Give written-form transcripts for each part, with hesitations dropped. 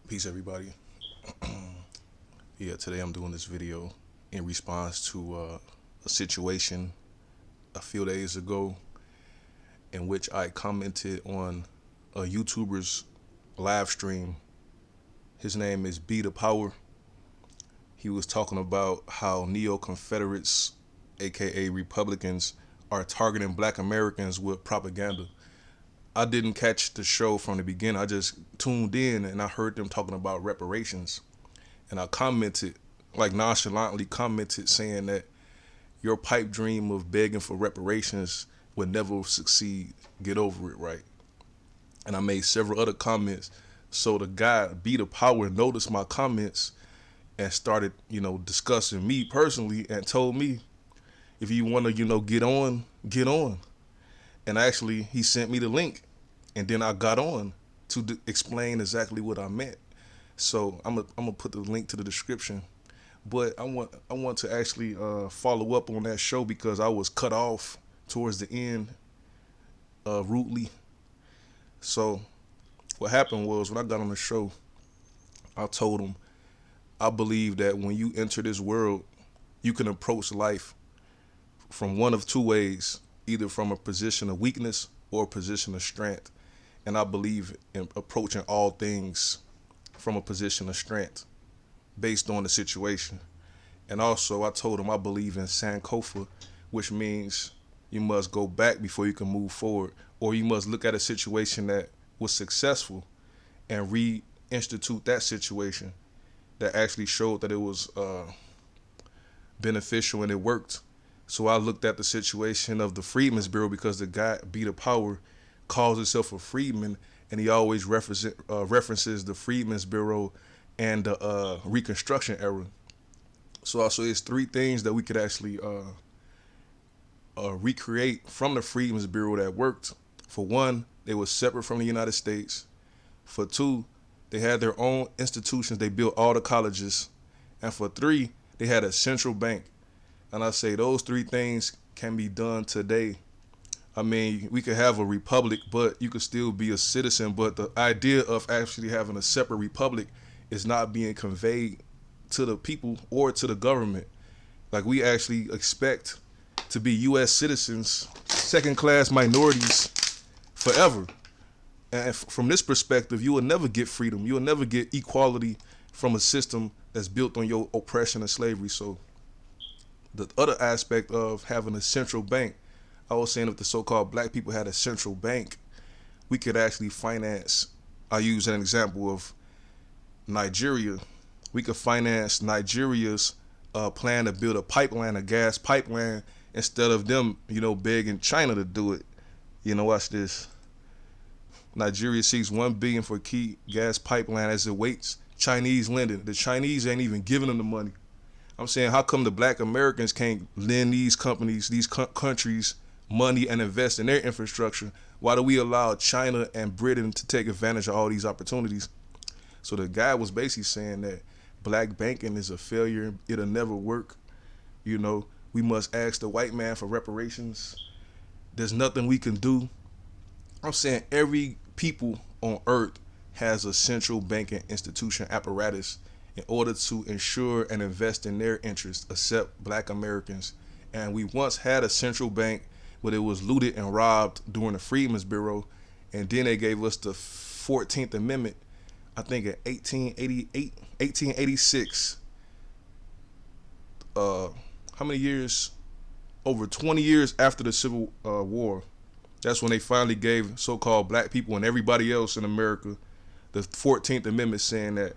Peace, everybody. Yeah, today I'm doing this video in response to a situation a few days ago in which I commented on a YouTuber's live stream. His name is Be the Power. He was talking about how neo-Confederates, aka Republicans, are targeting black Americans with propaganda. I didn't catch the show from the beginning. I just tuned in and I heard them talking about reparations. And I commented, like nonchalantly commented, saying that your pipe dream of begging for reparations would never succeed. Get over it, right? And I made several other comments. So the guy, Be the Power, noticed my comments and started, discussing me personally and told me, if you want to, get on, get on. And actually, he sent me the link. And then I got on to explain exactly what I meant. So I'm gonna put the link to the description. But I want to actually follow up on that show because I was cut off towards the end rudely. So what happened was when I got on the show, I told him I believe that when you enter this world, you can approach life from one of two ways, either from a position of weakness or a position of strength. And I believe in approaching all things from a position of strength based on the situation. And also, I told him I believe in Sankofa, which means you must go back before you can move forward, or you must look at a situation that was successful and reinstitute that situation that actually showed that it was beneficial and it worked. So I looked at the situation of the Freedmen's Bureau because the guy, Be the Power, calls himself a freedman, and he always references the Freedmen's Bureau and the Reconstruction era. So also, it's three things that we could actually recreate from the Freedmen's Bureau that worked. For one, they were separate from the United States. For two, they had their own institutions. They built all the colleges. And for three, they had a central bank. And I say those three things can be done today. I mean, we could have a republic, but you could still be a citizen. But the idea of actually having a separate republic is not being conveyed to the people or to the government. Like, we actually expect to be U.S. citizens, second-class minorities forever. And from this perspective, you will never get freedom. You will never get equality from a system that's built on your oppression and slavery. So the other aspect of having a central bank, I was saying if the so-called black people had a central bank, we could actually finance. I use an example of Nigeria. We could finance Nigeria's plan to build a pipeline, a gas pipeline, instead of them, begging China to do it. Watch this. Nigeria seeks $1 billion for key gas pipeline as it waits Chinese lending. The Chinese ain't even giving them the money. I'm saying, how come the black Americans can't lend these companies, these countries, money and invest in their infrastructure? Why do we allow China and Britain to take advantage of all these opportunities? So the guy was basically saying that black banking is a failure. It'll never work. We must ask the white man for reparations. There's nothing we can do. I'm saying every people on earth has a central banking institution apparatus in order to ensure and invest in their interests, except black Americans. And we once had a central bank, but it was looted and robbed during the Freedmen's Bureau. And then they gave us the 14th Amendment, I think in 1886. How many years? Over 20 years after the Civil War. That's when they finally gave so-called black people and everybody else in America the 14th Amendment, saying that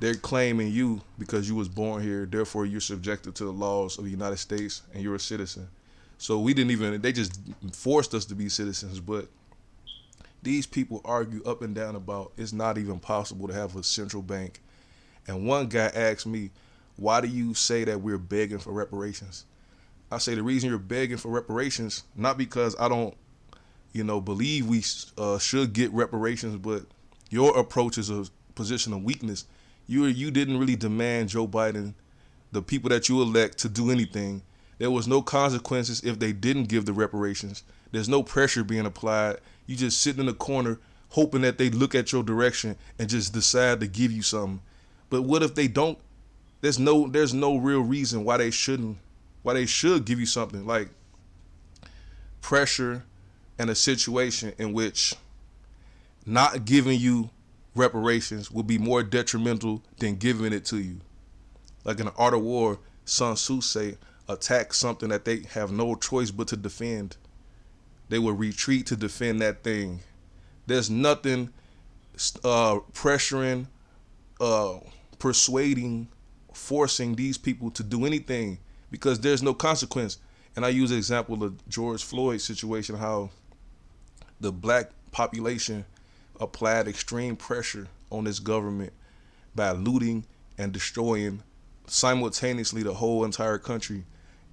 they're claiming you because you was born here, therefore you're subjected to the laws of the United States and you're a citizen. So they just forced us to be citizens. But these people argue up and down about it's not even possible to have a central bank. And one guy asked me, why do you say that we're begging for reparations? I say the reason you're begging for reparations, not because I don't, believe we should get reparations, but your approach is a position of weakness. You didn't really demand Joe Biden, the people that you elect, to do anything. There was no consequences if they didn't give the reparations. There's no pressure being applied. You just sit in the corner hoping that they look at your direction and just decide to give you something. But what if they don't? There's no real reason why they should give you something. Like pressure and a situation in which not giving you reparations will be more detrimental than giving it to you. Like in the art of war, Sun Tzu say, attack something that they have no choice but to defend. They will retreat to defend that thing. There's nothing pressuring, persuading, forcing these people to do anything because there's no consequence. And I use the example of George Floyd situation, how the black population applied extreme pressure on this government by looting and destroying simultaneously the whole entire country.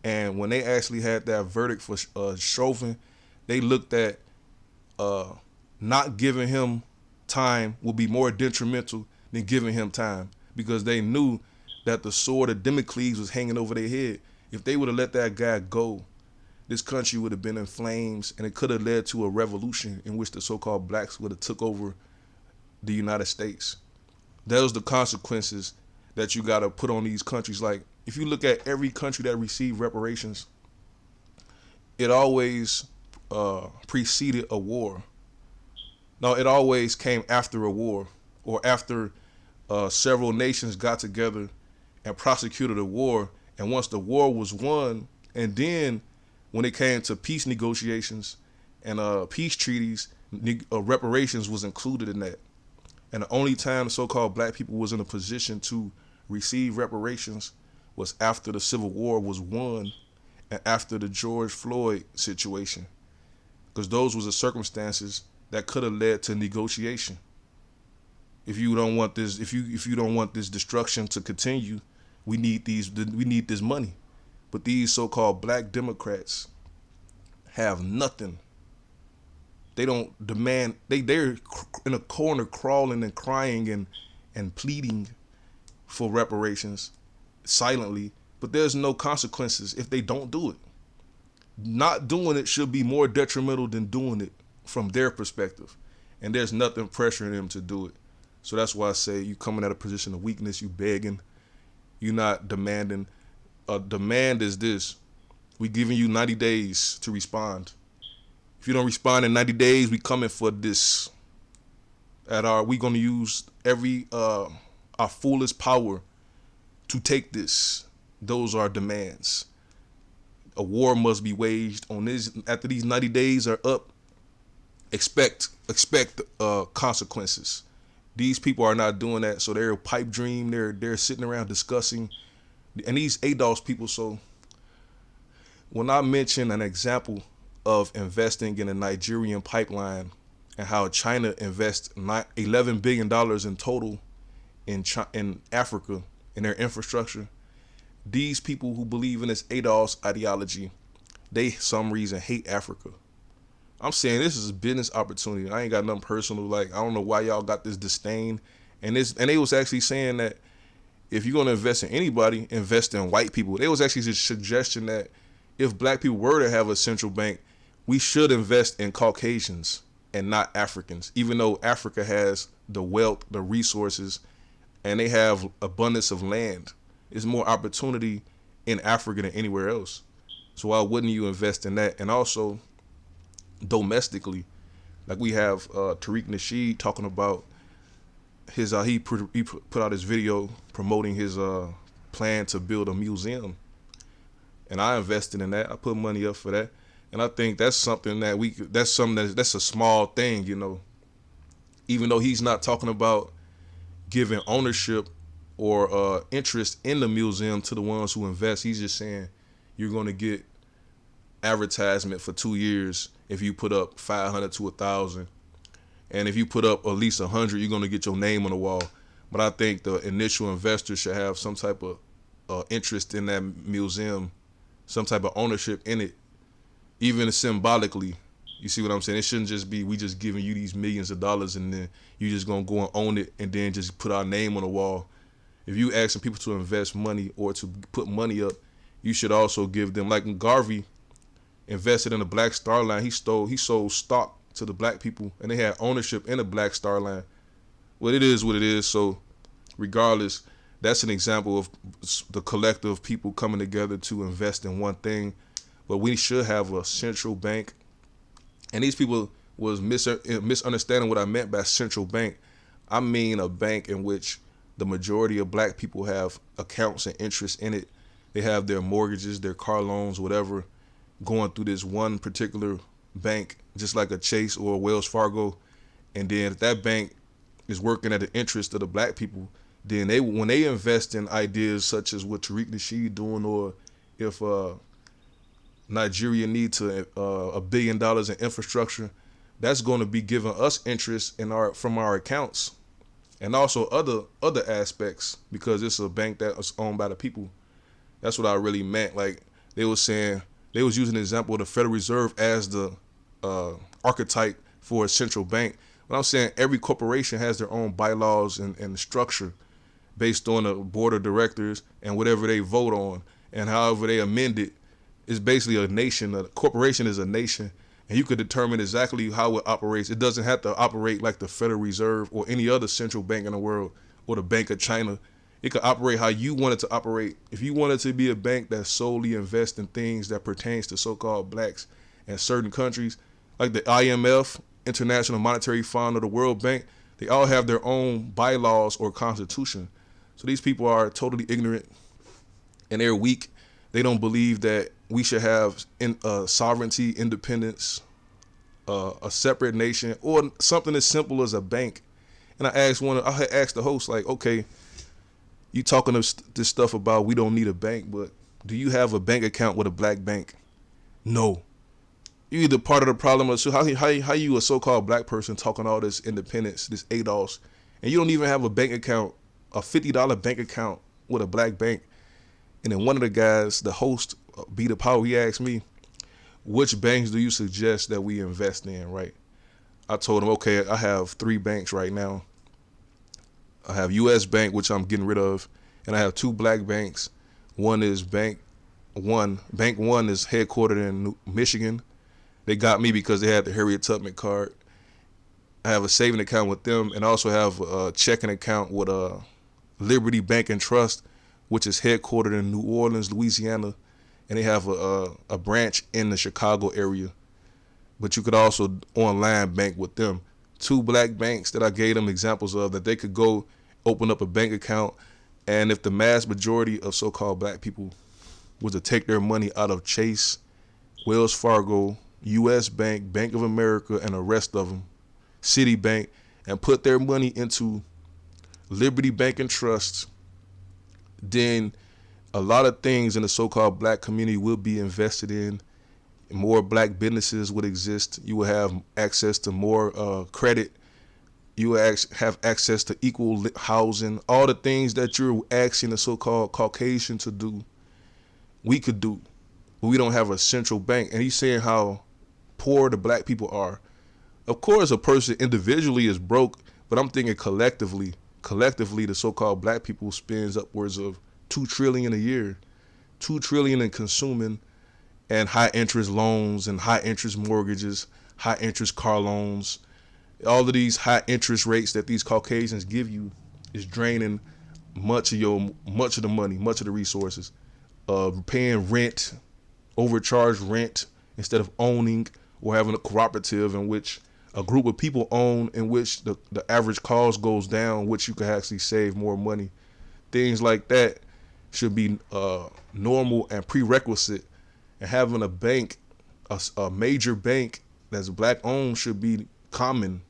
And when they actually had that verdict for Chauvin, they looked at not giving him time would be more detrimental than giving him time because they knew that the sword of Damocles was hanging over their head. If they would have let that guy go, this country would have been in flames, and it could have led to a revolution in which the so-called blacks would have took over the United States. Those are the consequences that you got to put on these countries. Like, if you look at every country that received reparations, it always preceded a war. No, it always came after a war or after several nations got together and prosecuted a war. And once the war was won, and then when it came to peace negotiations and peace treaties, reparations was included in that. And the only time the so-called black people was in a position to receive reparations was after the Civil War was won and after the George Floyd situation, because those was the circumstances that could have led to negotiation. If you don't want this, if you don't want this destruction to continue, we need this money. But these so-called black Democrats have nothing. They don't demand. They're in a corner crawling and crying and pleading for reparations silently. But there's no consequences if they don't do it. Not doing it should be more detrimental than doing it from their perspective. And there's nothing pressuring them to do it. So that's why I say you coming at a position of weakness, you begging, you're not demanding. A demand is this: we giving you 90 days to respond. If you don't respond in 90 days, we coming for this. We gonna use every our fullest power to take this. Those are demands. A war must be waged on this. After these 90 days are up, expect consequences. These people are not doing that, so they're a pipe dream. They're sitting around discussing, and these ADOS people. So when I mention an example of investing in a Nigerian pipeline and how China invests $11 billion in total in Africa in their infrastructure, these people who believe in this ADOS ideology, they some reason hate Africa. I'm saying this is a business opportunity. I ain't got nothing personal. Like, I don't know why y'all got this disdain. And they was actually saying that if you're gonna invest in anybody, invest in white people. They was actually a suggestion that if black people were to have a central bank, we should invest in Caucasians and not Africans, even though Africa has the wealth, the resources, and they have abundance of land. There's more opportunity in Africa than anywhere else. So why wouldn't you invest in that? And also, domestically, like we have Tariq Nasheed talking about his he put out his video promoting his plan to build a museum, and I invested in that. I put money up for that, and I think that's something that that's a small thing, you know. Even though he's not talking about giving ownership or interest in the museum to the ones who invest, he's just saying you're going to get advertisement for 2 years if you put up 500 to 1,000, and if you put up at least 100, you're going to get your name on the wall. But I think the initial investor should have some type of interest in that museum, some type of ownership in it, even symbolically. You see what I'm saying? It shouldn't just be we just giving you these millions of dollars and then you just gonna go and own it and then just put our name on the wall. If you asking people to invest money or to put money up, you should also give them, like when Garvey invested in the Black Star Line, he sold stock to the black people, and they had ownership in the Black Star Line. Well, it is what it is. So regardless, that's an example of the collective people coming together to invest in one thing. But we should have a central bank. And these people was misunderstanding what I meant by central bank. I mean a bank in which the majority of black people have accounts and interest in it. They have their mortgages, their car loans, whatever, going through this one particular bank, just like a Chase or a Wells Fargo. And then if that bank is working at the interest of the black people, then when they invest in ideas such as what Tariq Nasheed doing, or if Nigeria needs $1 billion in infrastructure, that's going to be giving us interest from our accounts, and also other aspects, because it's a bank that is owned by the people. That's what I really meant. Like they was saying, they was using the example of the Federal Reserve as the archetype for a central bank. But I'm saying every corporation has their own bylaws and structure based on the board of directors and whatever they vote on, and however they amend it. Is basically a nation. A corporation is a nation, and you could determine exactly how it operates. It doesn't have to operate like the Federal Reserve or any other central bank in the world, or the Bank of China. It could operate how you want it to operate. If you want it to be a bank that solely invests in things that pertains to so-called blacks and certain countries, like the IMF, International Monetary Fund, or the World Bank, they all have their own bylaws or constitution. So these people are totally ignorant, and they're weak. They don't believe that we should have sovereignty, independence, a separate nation, or something as simple as a bank. And I had asked the host, like, okay, you talking this stuff about we don't need a bank, but do you have a bank account with a black bank? No. You either part of the problem, or so how you a so-called black person talking all this independence, this ADOS, and you don't even have a bank account, a $50 bank account with a black bank. And then one of the guys, the host, Be the Power, he asked me, which banks do you suggest that we invest in, right? I told him, okay, I have 3 banks right now. I have U.S. Bank, which I'm getting rid of, and I have 2 black banks. One is Bank One. Bank One is headquartered in Michigan. They got me because they had the Harriet Tubman card. I have a saving account with them, and I also have a checking account with Liberty Bank and Trust, which is headquartered in New Orleans, Louisiana, and they have a branch in the Chicago area. But you could also online bank with them. 2 black banks that I gave them examples of, that they could go open up a bank account, and if the mass majority of so-called black people was to take their money out of Chase, Wells Fargo, U.S. Bank, Bank of America, and the rest of them, Citibank, and put their money into Liberty Bank and Trust, then a lot of things in the so-called black community will be invested in. More black businesses would exist. You will have access to more credit. You will have access to equal housing. All the things that you're asking the so-called Caucasian to do, we could do. But we don't have a central bank. And he's saying how poor the black people are. Of course, a person individually is broke, but I'm thinking collectively, the so-called black people spends upwards of $2 trillion a year, $2 trillion in consuming and high interest loans and high interest mortgages, high interest car loans. All of these high interest rates that these Caucasians give you is draining much of the money, much of the resources. Paying rent, overcharged rent instead of owning or having a cooperative in which a group of people own, in which the average cost goes down, which you can actually save more money. Things like that should be normal and prerequisite. And having a bank, a major bank that's black owned, should be common.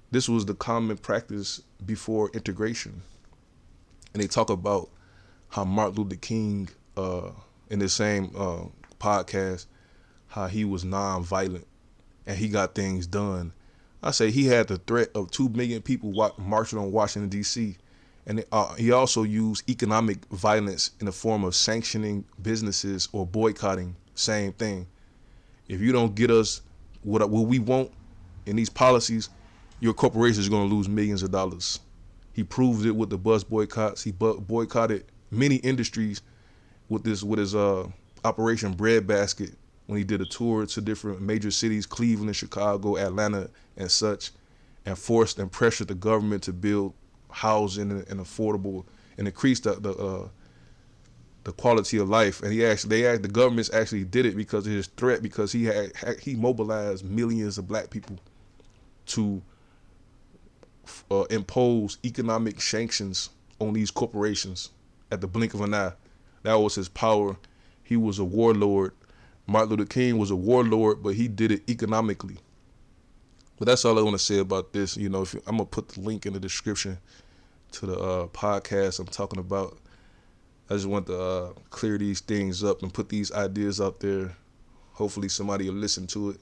This was the common practice before integration. And they talk about how Martin Luther King, in the same podcast, how he was non-violent and he got things done. I say he had the threat of 2 million people marching on Washington, D.C. And he also used economic violence in the form of sanctioning businesses or boycotting. Same thing. If you don't get us what we want in these policies, your corporation is going to lose millions of dollars. He proved it with the bus boycotts. He boycotted many industries with his Operation Breadbasket, when he did a tour to different major cities, Cleveland, Chicago, Atlanta, and such, and forced and pressured the government to build housing and affordable and increase the quality of life. And the governments actually did it because of his threat, because he mobilized millions of black people to impose economic sanctions on these corporations at the blink of an eye. That was his power. He was a warlord. Martin Luther King was a warlord, but he did it economically. But that's all I want to say about this. I'm gonna put the link in the description to the podcast I'm talking about. I just want to clear these things up and put these ideas out there. Hopefully somebody will listen to it.